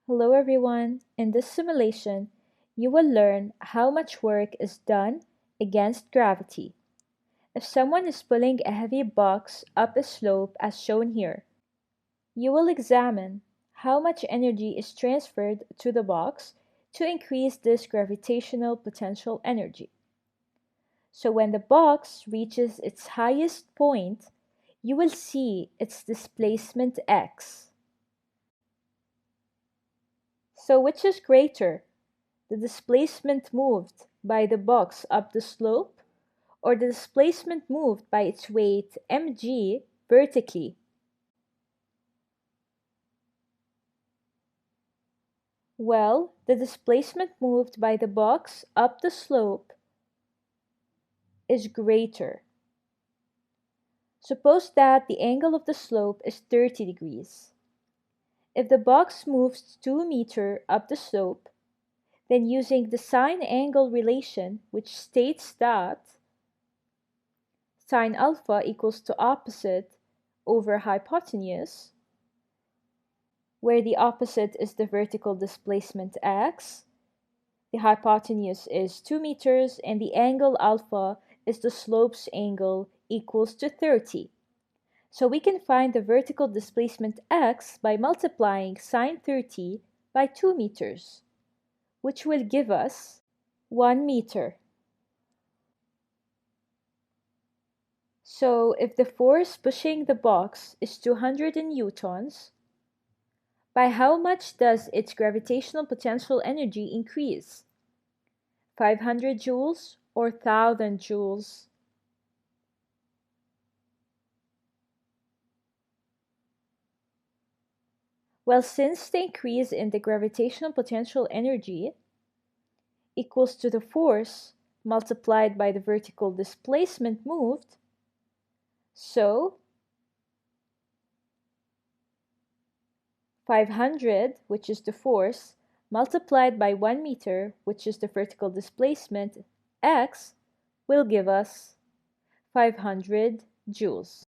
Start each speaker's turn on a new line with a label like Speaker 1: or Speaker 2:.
Speaker 1: Hello everyone. In this simulation, you will learn how much work is done against gravity. If someone is pulling a heavy box up a slope as shown here, you will examine how much energy is transferred to the box to increase this gravitational potential energy. So when the box reaches its highest point, you will see its displacement x. So which is greater? The displacement moved by the box up the slope, or the displacement moved by its weight mg vertically? Well, the displacement moved by the box up the slope is greater. Suppose that the angle of the slope is 30 degrees. If the box moves 2 meters up the slope, then using the sine angle relation, which states that sine alpha equals to opposite over hypotenuse, where the opposite is the vertical displacement x, the hypotenuse is 2 meters, and the angle alpha is the slope's angle equals to 30. So we can find the vertical displacement x by multiplying sine 30 by 2 meters, which will give us 1 meter. So if the force pushing the box is 200 newtons, by how much does its gravitational potential energy increase? 500 joules or 1000 joules? Well, since the increase in the gravitational potential energy equals to the force multiplied by the vertical displacement moved, so 500, which is the force, multiplied by 1 meter, which is the vertical displacement, x, will give us 500 joules.